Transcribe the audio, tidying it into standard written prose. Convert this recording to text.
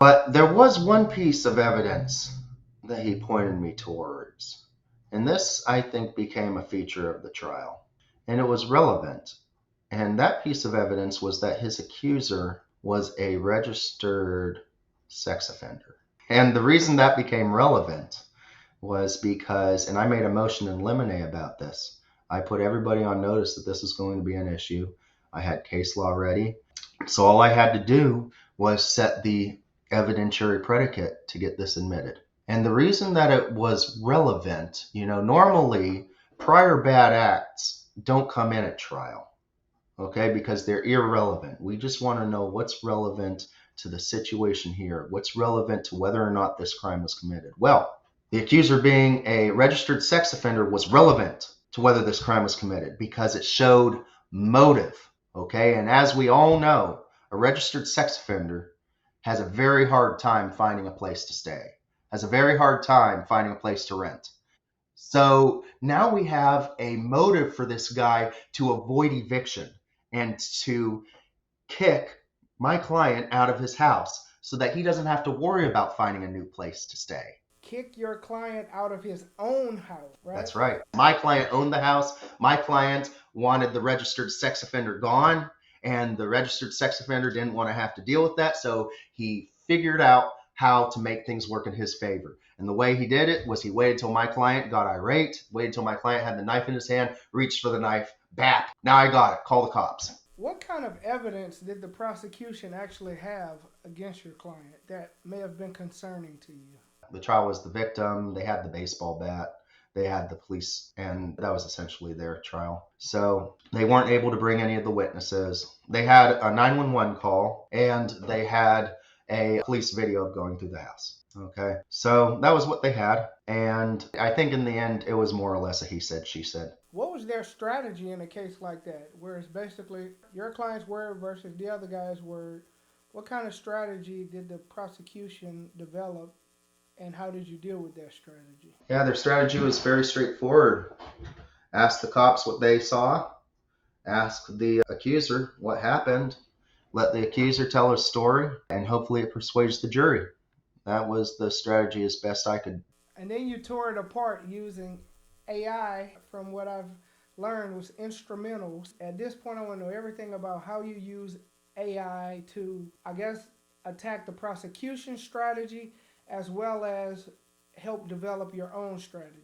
But there was one piece of evidence that he pointed me towards. And this, I think, became a feature of the trial. And it was relevant. And that piece of evidence was that his accuser was a registered sex offender. And the reason that became relevant was because, and I made a motion in limine about this. I put everybody on notice that this was going to be an issue. I had case law ready. So all I had to do was set the evidentiary predicate to get this admitted. And the reason that it was relevant, normally prior bad acts don't come in at trial, okay, because they're irrelevant. We just want to know what's relevant to the situation here, what's relevant to whether or not this crime was committed. Well, the accuser being a registered sex offender was relevant to whether this crime was committed because it showed motive, okay? And as we all know, a registered sex offender has a very hard time finding a place to stay, has a very hard time finding a place to rent. So now we have a motive for this guy to avoid eviction and to kick my client out of his house so that he doesn't have to worry about finding a new place to stay. Kick your client out of his own house, right? That's right. My client owned the house. My client wanted the registered sex offender gone, and the registered sex offender didn't want to have to deal with that. So he figured out how to make things work in his favor. And the way he did it was he waited till my client got irate, waited till my client had the knife in his hand, reached for the knife, bap. Now I got it. Call the cops. What kind of evidence did the prosecution actually have against your client that may have been concerning to you? The trial was the victim. They had the baseball bat. They had the police, and that was essentially their trial. So they weren't able to bring any of the witnesses. They had a 911 call, and they had a police video of going through the house. Okay, so that was what they had. And I think in the end, it was more or less a he said, she said. What was their strategy in a case like that, where it's basically your client's word versus the other guy's word? What kind of strategy did the prosecution develop, and how did you deal with that strategy? Yeah, their strategy was very straightforward. Ask the cops what they saw, ask the accuser what happened, let the accuser tell his story, and hopefully it persuades the jury. That was the strategy as best I could. And then you tore it apart using AI. From what I've learned was instrumental. At this point, I want to know everything about how you use AI to, I guess, attack the prosecution strategy as well as help develop your own strategy.